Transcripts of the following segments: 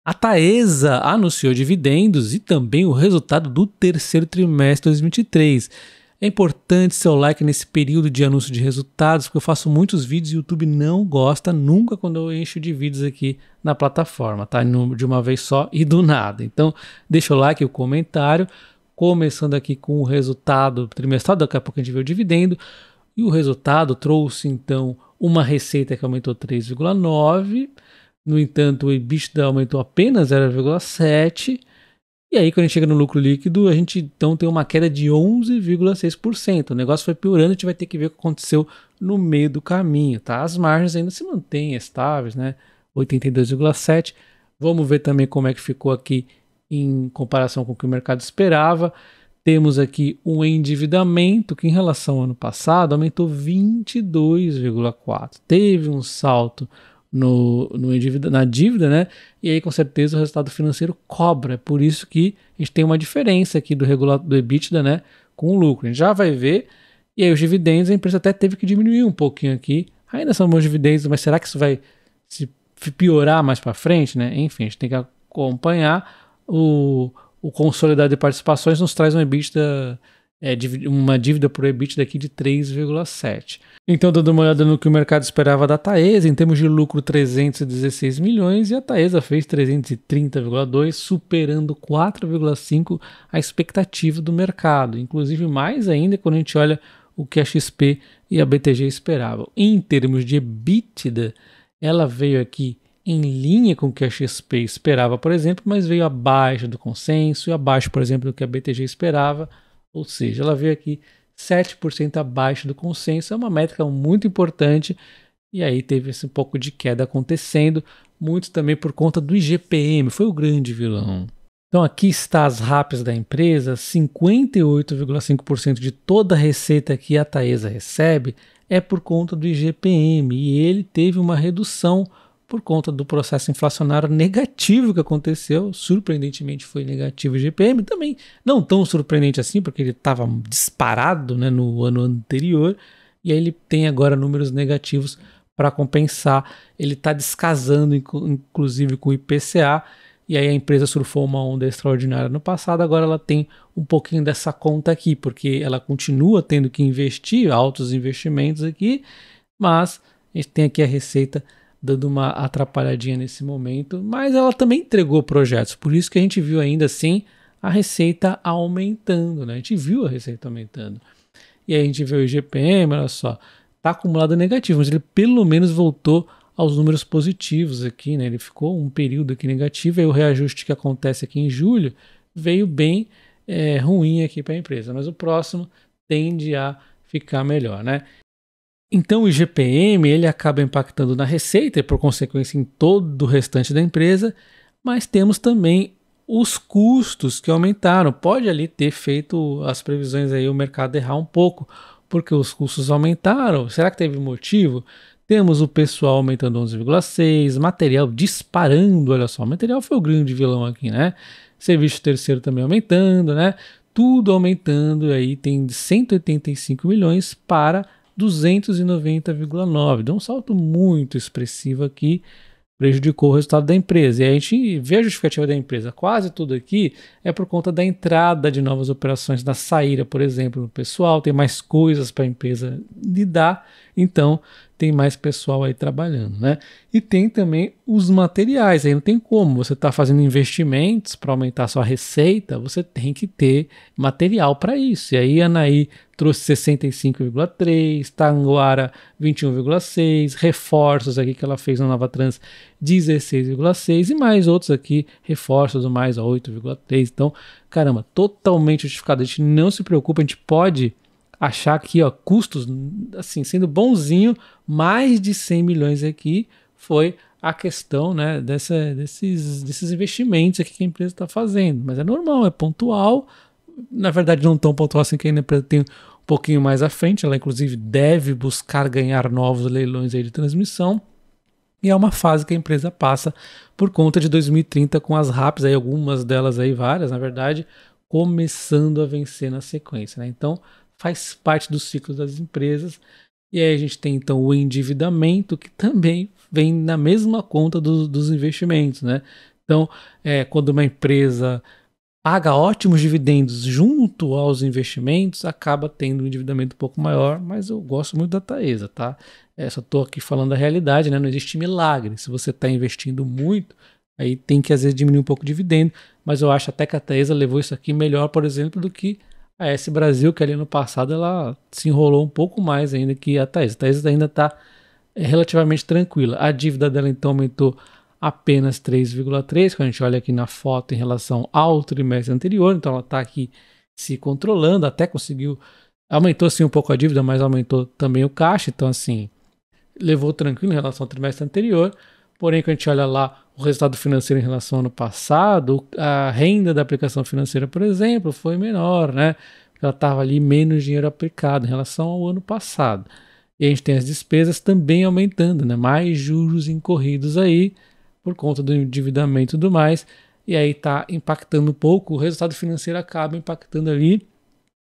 A Taesa anunciou dividendos e também o resultado do terceiro trimestre de 2023. É importante seu like nesse período de anúncio de resultados, porque eu faço muitos vídeos e o YouTube não gosta nunca quando eu encho de vídeos aqui na plataforma, tá? De uma vez só e do nada. Então, deixa o like e o comentário. Começando aqui com o resultado trimestral, daqui a pouco a gente vê o dividendo. E o resultado trouxe, então, uma receita que aumentou 3,9%. No entanto, o EBITDA aumentou apenas 0,7%. E aí, quando a gente chega no lucro líquido, a gente então tem uma queda de 11,6%. O negócio foi piorando, a gente vai ter que ver o que aconteceu no meio do caminho, tá? As margens ainda se mantêm estáveis, né? 82,7%. Vamos ver também como é que ficou aqui em comparação com o que o mercado esperava. Temos aqui um endividamento que, em relação ao ano passado, aumentou 22,4%. Teve um salto na dívida, né? E aí, com certeza, o resultado financeiro cobra. É por isso que a gente tem uma diferença aqui do EBITDA, né? Com o lucro. A gente já vai ver. E aí, os dividendos, a empresa até teve que diminuir um pouquinho aqui. Ainda são bons dividendos, mas será que isso vai se piorar mais para frente, né? Enfim, a gente tem que acompanhar. O consolidado de participações nos traz um EBITDA, uma dívida por EBITDA aqui de 3,7%. Então, dando uma olhada no que o mercado esperava da Taesa, em termos de lucro, 316 milhões, e a Taesa fez 330,2, superando 4,5 a expectativa do mercado. Inclusive, mais ainda quando a gente olha o que a XP e a BTG esperavam. Em termos de EBITDA, ela veio aqui em linha com o que a XP esperava, por exemplo, mas veio abaixo do consenso e abaixo, por exemplo, do que a BTG esperava, ou seja, ela veio aqui 7% abaixo do consenso, é uma métrica muito importante, e aí teve esse pouco de queda acontecendo, muito também por conta do IGPM, foi o grande vilão. Então aqui está as RAPs da empresa, 58,5% de toda a receita que a Taesa recebe é por conta do IGPM, e ele teve uma redução por conta do processo inflacionário negativo que aconteceu. Surpreendentemente foi negativo o IGPM, também não tão surpreendente assim, porque ele estava disparado, né, no ano anterior, e aí ele tem agora números negativos para compensar. Ele está descasando, inclusive, com o IPCA, e aí a empresa surfou uma onda extraordinária no passado, agora ela tem um pouquinho dessa conta aqui, porque ela continua tendo que investir, altos investimentos aqui, mas a gente tem aqui a receita dando uma atrapalhadinha nesse momento, mas ela também entregou projetos, por isso que a gente viu ainda assim a receita aumentando, né? A gente viu a receita aumentando. E aí a gente vê o IGPM, olha só, está acumulado negativo, mas ele pelo menos voltou aos números positivos aqui, né? Ele ficou um período aqui negativo, aí o reajuste que acontece aqui em julho veio bem ruim aqui para a empresa, mas o próximo tende a ficar melhor, né? Então o IGPM ele acaba impactando na receita e por consequência em todo o restante da empresa, mas temos também os custos que aumentaram. Pode ali ter feito as previsões aí o mercado errar um pouco, porque os custos aumentaram. Será que teve motivo? Temos o pessoal aumentando 11,6, material disparando, olha só, o material foi o grande vilão aqui, né? Serviço terceiro também aumentando, né? Tudo aumentando, aí tem de 185 milhões para 290,9. Deu um salto muito expressivo aqui, prejudicou o resultado da empresa. E a gente vê a justificativa da empresa. Quase tudo aqui é por conta da entrada de novas operações, da saída, por exemplo, no pessoal. Tem mais coisas para a empresa lidar, então tem mais pessoal aí trabalhando, né? E tem também os materiais. Aí não tem como você está fazendo investimentos para aumentar a sua receita, você tem que ter material para isso. E aí a Anaí trouxe 65,3, Tanguara 21,6, reforços aqui que ela fez na Nova Trans 16,6 e mais outros aqui, reforços do mais a 8,3. Então, caramba, totalmente justificado. A gente não se preocupa, a gente pode achar aqui, ó, custos, assim, sendo bonzinho, mais de 100 milhões aqui foi a questão, né, desses investimentos aqui que a empresa está fazendo. Mas é normal, é pontual. Na verdade, não tão pontual assim, que a empresa tem um pouquinho mais à frente. Ela, inclusive, deve buscar ganhar novos leilões aí de transmissão. E é uma fase que a empresa passa por conta de 2030 com as RAPs, aí, algumas delas aí, várias, na verdade, começando a vencer na sequência, né? Então, faz parte do ciclo das empresas. E aí a gente tem então o endividamento, que também vem na mesma conta dos investimentos, né? Então, quando uma empresa paga ótimos dividendos junto aos investimentos, acaba tendo um endividamento um pouco maior, mas eu gosto muito da Taesa, tá? Só estou aqui falando da realidade, né? Não existe milagre. Se você está investindo muito, aí tem que às vezes diminuir um pouco o dividendo, mas eu acho até que a Taesa levou isso aqui melhor, por exemplo, do que a S Brasil, que ali no passado ela se enrolou um pouco mais ainda que a Taesa. A Taesa ainda está relativamente tranquila. A dívida dela então aumentou apenas 3,3, quando a gente olha aqui na foto em relação ao trimestre anterior, então ela está aqui se controlando, até conseguiu, aumentou sim um pouco a dívida, mas aumentou também o caixa, então assim, levou tranquilo em relação ao trimestre anterior, porém quando a gente olha lá o resultado financeiro em relação ao ano passado, a renda da aplicação financeira, por exemplo, foi menor, né? Ela estava ali menos dinheiro aplicado em relação ao ano passado. E a gente tem as despesas também aumentando, né? Mais juros incorridos aí, por conta do endividamento e tudo mais, e aí está impactando um pouco, o resultado financeiro acaba impactando ali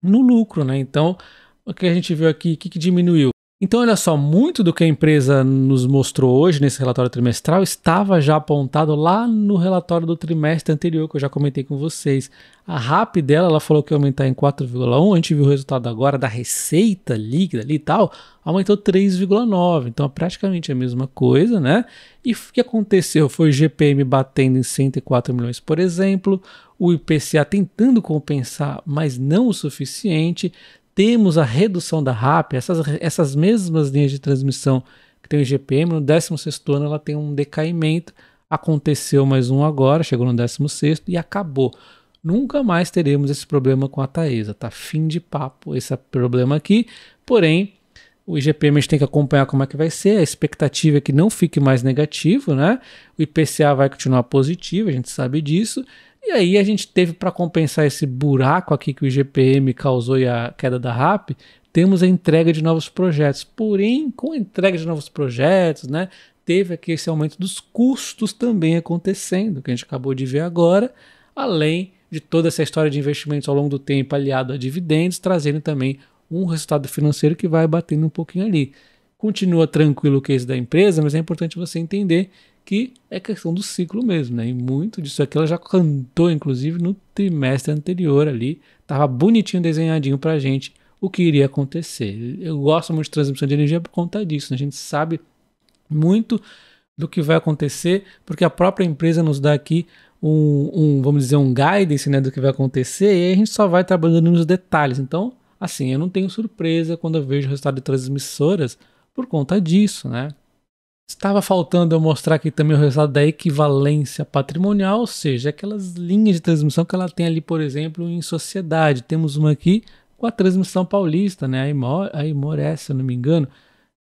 no lucro, né? Então, o que a gente viu aqui, o que diminuiu? Então, olha só, muito do que a empresa nos mostrou hoje nesse relatório trimestral estava já apontado lá no relatório do trimestre anterior, que eu já comentei com vocês. A RAP dela, ela falou que ia aumentar em 4,1, a gente viu o resultado agora da receita líquida ali e tal, aumentou 3,9, então é praticamente a mesma coisa, né? E o que aconteceu? Foi o GPM batendo em 104 milhões, por exemplo, o IPCA tentando compensar, mas não o suficiente. Temos a redução da RAP, essas mesmas linhas de transmissão que tem o IGPM, no 16º ano ela tem um decaimento, aconteceu mais um agora, chegou no 16º e acabou. Nunca mais teremos esse problema com a Taesa, tá? Fim de papo esse problema aqui, porém o IGPM a gente tem que acompanhar como é que vai ser, a expectativa é que não fique mais negativo, né? O IPCA vai continuar positivo, a gente sabe disso. E aí a gente teve, para compensar esse buraco aqui que o IGPM causou e a queda da RAP, temos a entrega de novos projetos. Porém, com a entrega de novos projetos, né, teve aqui esse aumento dos custos também acontecendo, que a gente acabou de ver agora, além de toda essa história de investimentos ao longo do tempo aliado a dividendos, trazendo também um resultado financeiro que vai batendo um pouquinho ali. Continua tranquilo o case da empresa, mas é importante você entender que é questão do ciclo mesmo, né? E muito disso aqui ela já cantou, inclusive, no trimestre anterior ali. Tava bonitinho desenhadinho pra gente o que iria acontecer. Eu gosto muito de transmissão de energia por conta disso, né? A gente sabe muito do que vai acontecer, porque a própria empresa nos dá aqui vamos dizer, um guidance, né, do que vai acontecer, e aí a gente só vai trabalhando nos detalhes. Então, assim, eu não tenho surpresa quando eu vejo o resultado de transmissoras por conta disso, né? Estava faltando eu mostrar aqui também o resultado da equivalência patrimonial, ou seja, aquelas linhas de transmissão que ela tem ali, por exemplo, em sociedade. Temos uma aqui com a transmissão paulista, né? A Imoré, se eu não me engano.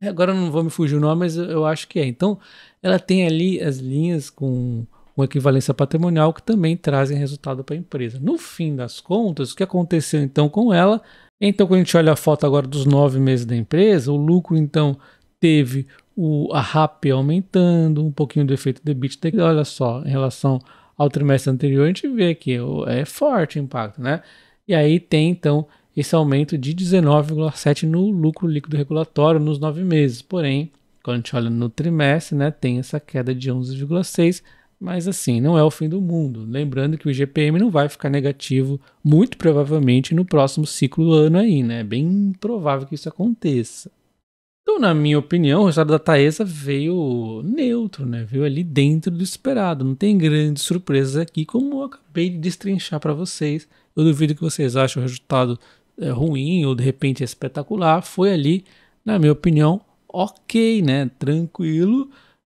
Agora eu não vou me fugir o nome, mas eu acho que é. Então, ela tem ali as linhas com equivalência patrimonial que também trazem resultado para a empresa. No fim das contas, o que aconteceu então com ela? Então, quando a gente olha a foto agora dos 9 meses da empresa, o lucro então teve a RAP aumentando, um pouquinho do efeito de EBITDA. Olha só, em relação ao trimestre anterior, a gente vê que é forte o impacto, né? E aí tem então esse aumento de 19,7% no lucro líquido regulatório nos 9 meses. Porém, quando a gente olha no trimestre, né, tem essa queda de 11,6%. Mas assim, não é o fim do mundo. Lembrando que o IGPM não vai ficar negativo, muito provavelmente, no próximo ciclo do ano aí, né? É bem provável que isso aconteça. Então, na minha opinião, o resultado da Taesa veio neutro, né? Veio ali dentro do esperado. Não tem grandes surpresas aqui, como eu acabei de destrinchar para vocês. Eu duvido que vocês achem o resultado ruim ou de repente espetacular. Foi ali, na minha opinião, ok, né? Tranquilo,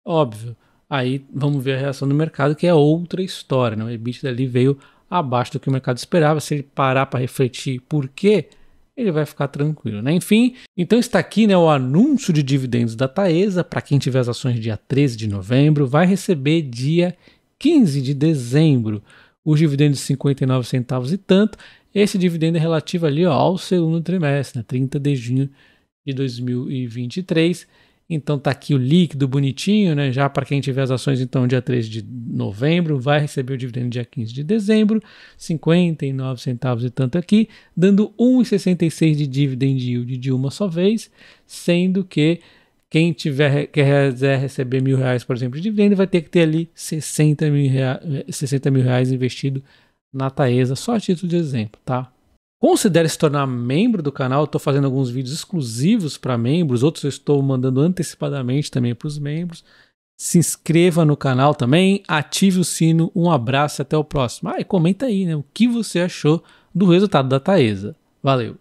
óbvio. Aí vamos ver a reação do mercado, que é outra história, né? O EBITDA ali veio abaixo do que o mercado esperava. Se ele parar para refletir por quê, ele vai ficar tranquilo, né? Enfim, então está aqui, né, o anúncio de dividendos da Taesa. Para quem tiver as ações dia 13 de novembro, vai receber dia 15 de dezembro os dividendos de 59 centavos e tanto. Esse dividendo é relativo ali, ó, ao segundo trimestre, né, 30 de junho de 2023. Então tá aqui o líquido bonitinho, né? Já para quem tiver as ações, então dia 13 de novembro, vai receber o dividendo dia 15 de dezembro, 59 centavos e tanto aqui, dando 1,66 de dividend yield de uma só vez, sendo que Quem quiser receber R$1.000, por exemplo, de dividendo, vai ter que ter ali R$60 mil investido na Taesa, só a título de exemplo, tá? Considere se tornar membro do canal. Eu estou fazendo alguns vídeos exclusivos para membros, outros eu estou mandando antecipadamente também para os membros. Se inscreva no canal também, ative o sino. Um abraço e até o próximo. E comenta aí, né, o que você achou do resultado da Taesa. Valeu!